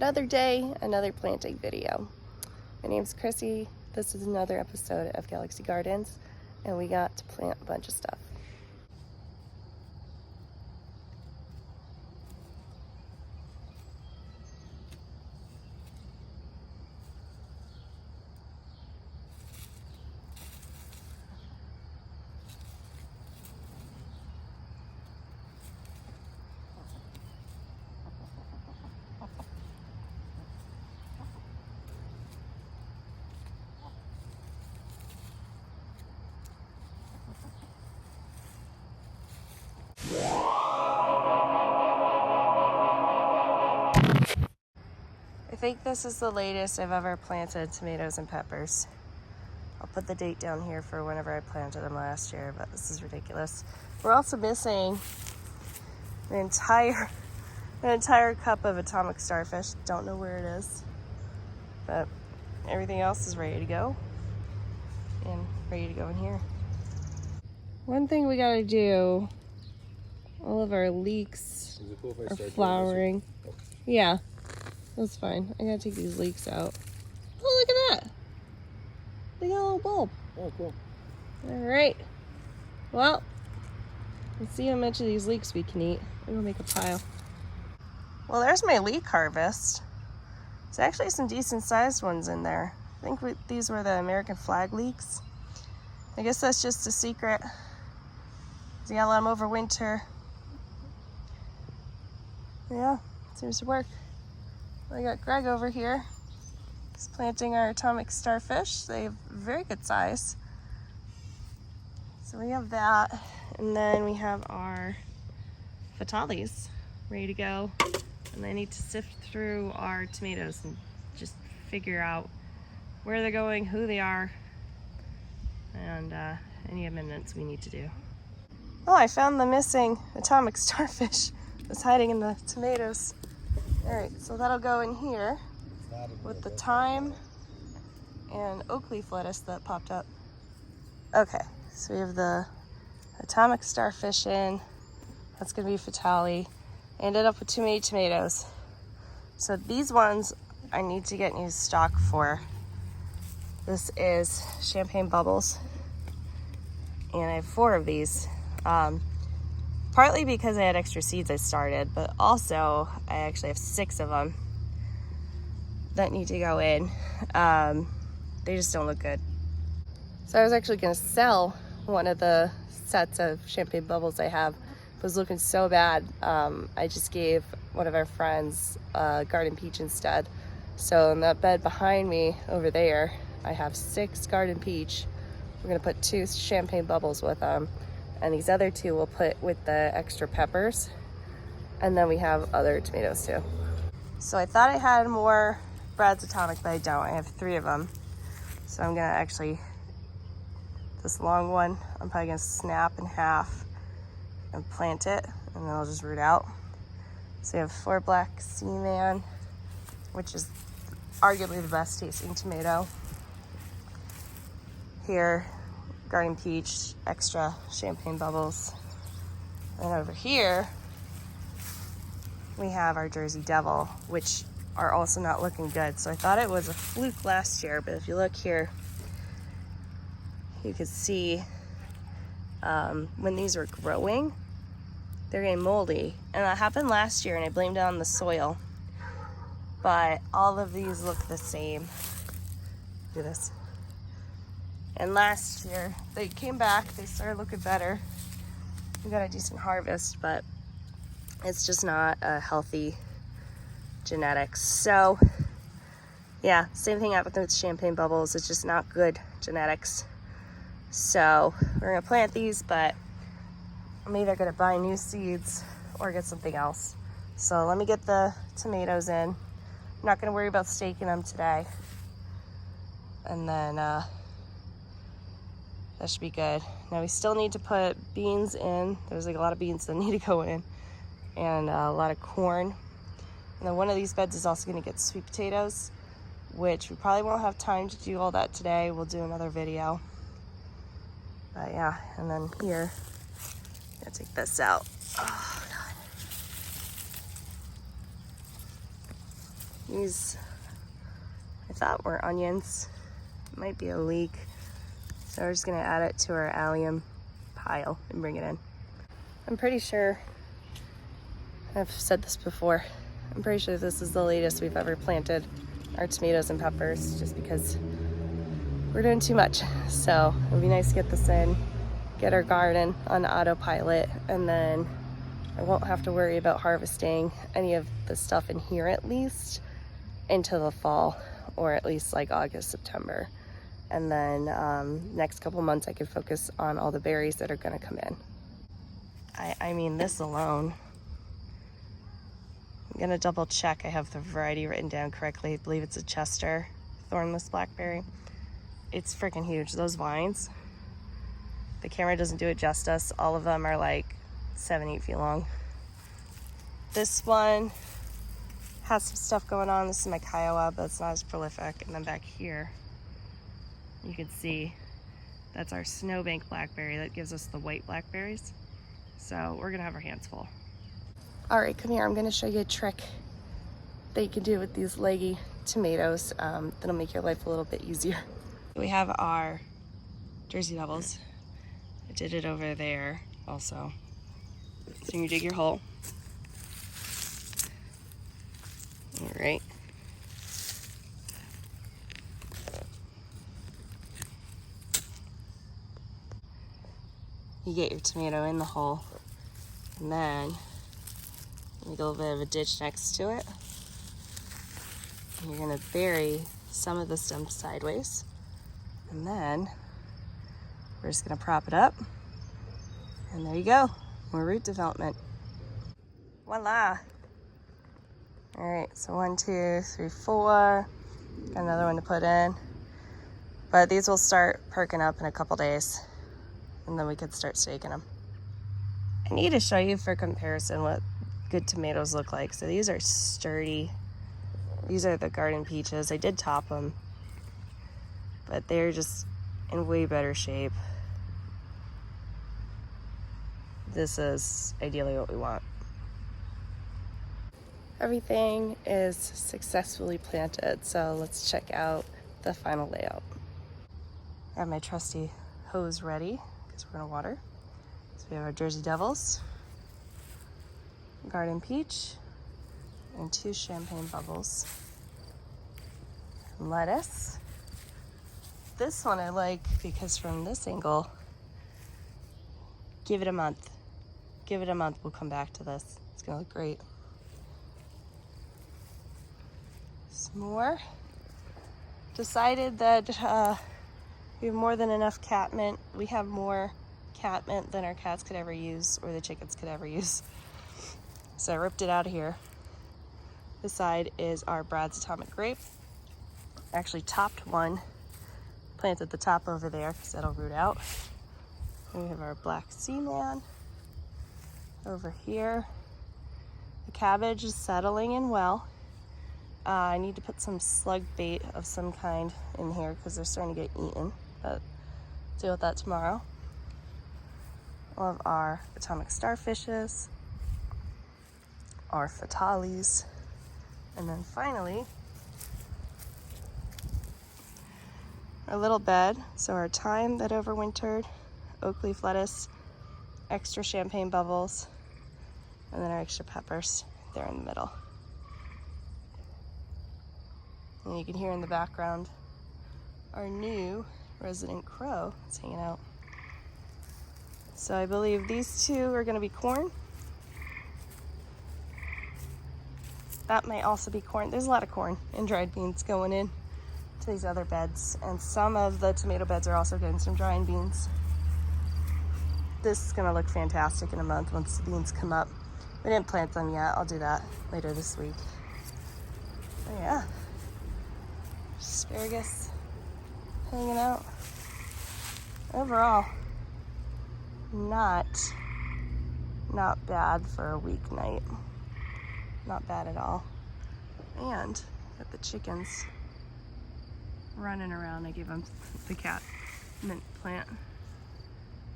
Another day, another planting video. My name's Chrissy. This is another episode of Galaxy Gardens, and we got to plant a bunch of stuff. I think this is the latest I've ever planted tomatoes and peppers. I'll put the date down here for whenever I planted them last year, but this is ridiculous. We're also missing an entire cup of atomic starfish. Don't know where it is, but everything else is ready to go and ready to go in here. One thing we gotta do, all of our leeks are flowering. Yeah. That's fine. I gotta take these leeks out. Oh, look at that. They got a little bulb. Oh, cool. All right. Well, let's see how much of these leeks we can eat. We're gonna make a pile. Well, there's my leek harvest. There's actually some decent sized ones in there. I think these were the American flag leeks. I guess that's just a secret. So you gotta let them over winter. Yeah, seems to work. I got Greg over here. He's planting our atomic starfish. They have very good size. So we have that. And then we have our fatales ready to go. And I need to sift through our tomatoes and just figure out where they're going, who they are, and any amendments we need to do. Oh, I found the missing atomic starfish. It's hiding in the tomatoes. All right, so that'll go in here with the thyme and oak leaf lettuce that popped up. Okay, so we have the atomic starfish in. That's gonna be fatale. I ended up with too many tomatoes. So these ones I need to get new stock for. This is champagne bubbles. And I have 4 of these. Partly because I had extra seeds I started, but also I actually have 6 of them that need to go in. They just don't look good. So I was actually gonna sell one of the sets of champagne bubbles I have. It was looking so bad. I just gave one of our friends a garden peach instead. So in that bed behind me over there, I have 6 garden peach. We're gonna put 2 champagne bubbles with them. And these other 2 we'll put with the extra peppers. And then we have other tomatoes too. So I thought I had more Brad's Atomic, but I don't. I have 3 of them. So I'm gonna actually, this long one, I'm probably gonna snap in half and plant it, and then I'll just root out. So we have 4 Black Seaman, which is arguably the best tasting tomato. Here, garden peach, extra champagne bubbles. And over here, we have our Jersey Devil, which are also not looking good. So I thought it was a fluke last year, but if you look here, you can see when these were growing, they're getting moldy. And that happened last year, and I blamed it on the soil. But all of these look the same. Look at this. And last year, they came back, they started looking better. We got a decent harvest, but it's just not a healthy genetics. So, yeah, same thing happened with champagne bubbles. It's just not good genetics. So, we're gonna plant these, but I'm either gonna buy new seeds or get something else. So let me get the tomatoes in. I'm not gonna worry about staking them today. And then, that should be good. Now we still need to put beans in. There's like a lot of beans that need to go in, and a lot of corn. And then one of these beds is also gonna get sweet potatoes, which we probably won't have time to do all that today. We'll do another video. But yeah, and then here, I'm gonna take this out. Oh God. These, I thought were onions. Might be a leek. So we're just gonna add it to our allium pile and bring it in. I'm pretty sure, I've said this before, I'm pretty sure this is the latest we've ever planted our tomatoes and peppers, just because we're doing too much. So it would be nice to get this in, get our garden on autopilot, and then I won't have to worry about harvesting any of the stuff in here at least into the fall, or at least like August, September. And then next couple months I could focus on all the berries that are gonna come in. I mean, this alone, I'm gonna double check I have the variety written down correctly. I believe it's a Chester thornless blackberry. It's freaking huge. Those vines, the camera doesn't do it justice. All of them are like 7-8 feet long. This one has some stuff going on. This is my Kiowa, but it's not as prolific. And then back here, you can see that's our snowbank blackberry that gives us the white blackberries. So we're gonna have our hands full. All right, come here. I'm gonna show you a trick that you can do with these leggy tomatoes that'll make your life a little bit easier. We have our Jersey Devils. I did it over there also. So you dig your hole. All right. You get your tomato in the hole, and then make a little bit of a ditch next to it. And you're gonna bury some of the stem sideways, and then we're just gonna prop it up, and there you go, more root development. Voila. All right, so 1, 2, 3, 4. Got another one to put in, but these will start perking up in a couple days, and then we could start staking them. I need to show you for comparison what good tomatoes look like. So these are sturdy. These are the garden peaches. I did top them, but they're just in way better shape. This is ideally what we want. Everything is successfully planted, so let's check out the final layout. I have my trusty hose ready because we're gonna water. So we have our Jersey Devils, garden peach, and 2 champagne bubbles. Lettuce. This one I like because from this angle, give it a month. Give it a month, we'll come back to this. It's gonna look great. Some more. Decided that we have more than enough catmint. We have more catmint than our cats could ever use, or the chickens could ever use. So I ripped it out of here. This side is our Brad's Atomic Grape. Actually topped one, planted the top over there because that'll root out. And we have our Black Seaman over here. The cabbage is settling in well. I need to put some slug bait of some kind in here because they're starting to get eaten, but deal with that tomorrow. All of our atomic starfishes, our fatales, and then finally our little bed. So our thyme that overwintered, oak leaf lettuce, extra champagne bubbles, and then our extra peppers there in the middle. And you can hear in the background our new resident crow is hanging out. So I believe these 2 are gonna be corn. That might also be corn. There's a lot of corn and dried beans going in to these other beds. And some of the tomato beds are also getting some dried beans. This is gonna look fantastic in a month once the beans come up. We didn't plant them yet. I'll do that later this week. But yeah. Asparagus hanging out. Overall, not bad for a weeknight. Not bad at all. And got the chickens running around. I gave them the cat mint plant.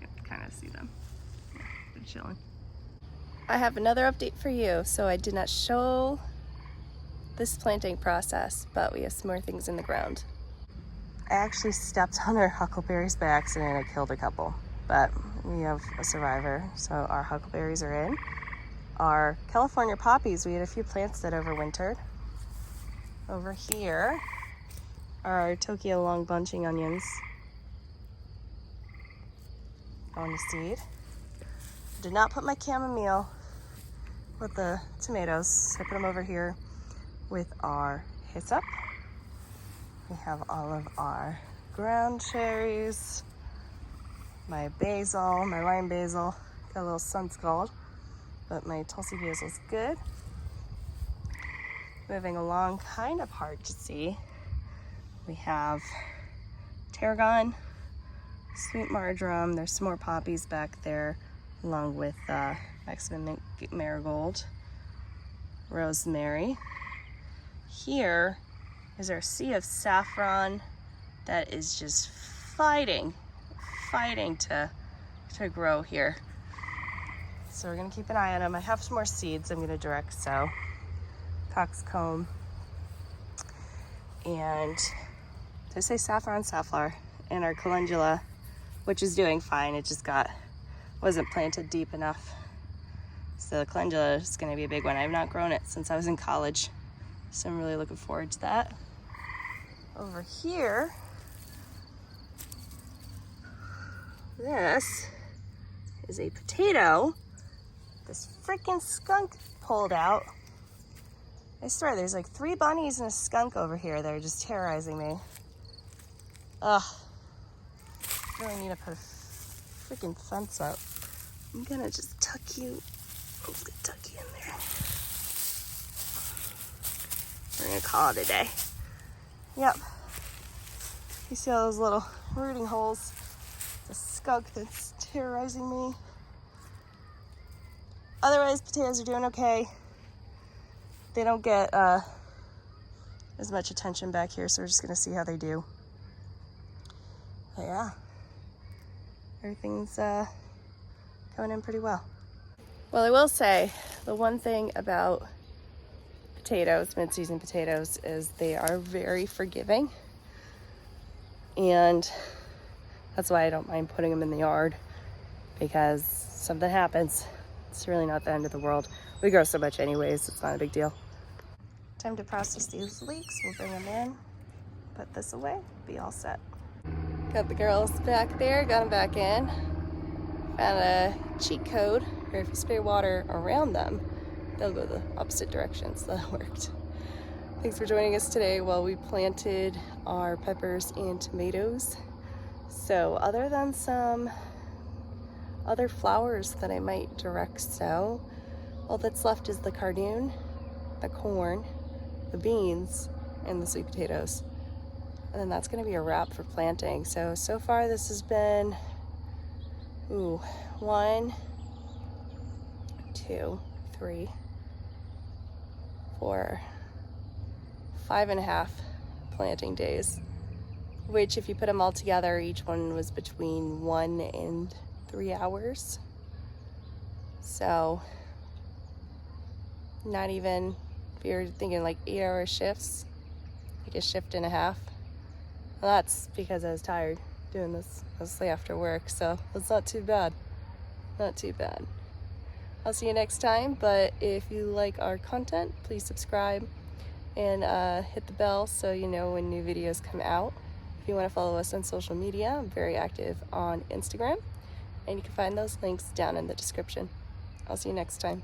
You can kind of see them. Yeah, they're chilling. I have another update for you. So I did not show this planting process, but we have some more things in the ground. I actually stepped on our huckleberries by accident and I killed a couple, but we have a survivor, so our huckleberries are in. Our California poppies, we had a few plants that overwintered. Over here are our Tokyo long bunching onions going to seed. Did not put my chamomile with the tomatoes. I put them over here with our hyssop. We have all of our ground cherries, my basil, my lime basil, got a little sun scald, but my Tulsi basil's good. Moving along, kind of hard to see. We have tarragon, sweet marjoram, there's some more poppies back there, along with Mexican mint marigold, rosemary. Here is our sea of saffron that is just fighting to grow here. So we're gonna keep an eye on them. I have some more seeds I'm gonna direct sow. Coxcomb. And did I say saffron? Safflower. And our calendula, which is doing fine. It just wasn't planted deep enough. So the calendula is gonna be a big one. I've not grown it since I was in college. So I'm really looking forward to that. Over here, this is a potato this freaking skunk pulled out. I swear, there's like 3 bunnies and a skunk over here that are just terrorizing me. Ugh. Really need to put a freaking fence up. I'm gonna just tuck you. I'm just gonna tuck you in there. We're gonna call it a day. Yep. You see all those little rooting holes? The skunk that's terrorizing me. Otherwise, potatoes are doing okay. They don't get as much attention back here, so we're just gonna see how they do. But yeah, everything's coming in pretty well. Well, I will say, the one thing about potatoes, mid-season potatoes, is they are very forgiving. And that's why I don't mind putting them in the yard, because something happens. It's really not the end of the world. We grow so much anyways, it's not a big deal. Time to process these leeks. We'll bring them in, put this away, be all set. Got the girls back there, got them back in. Found a cheat code where if you spray water around them, they'll go the opposite direction, so that worked. Thanks for joining us today while we planted our peppers and tomatoes. So other than some other flowers that I might direct sow, all that's left is the cardoon, the corn, the beans, and the sweet potatoes. And then that's gonna be a wrap for planting. So far this has been, 1, 2, 3, 4, 5.5 planting days, which if you put them all together, each one was between 1 and 3 hours. So not even, if you're thinking like 8-hour shifts, like a shift and a half. Well, that's because I was tired doing this mostly after work, so that's not too bad. Not too bad. I'll see you next time, but if you like our content, please subscribe and hit the bell so you know when new videos come out. If you want to follow us on social media, I'm very active on Instagram, and you can find those links down in the description. I'll see you next time.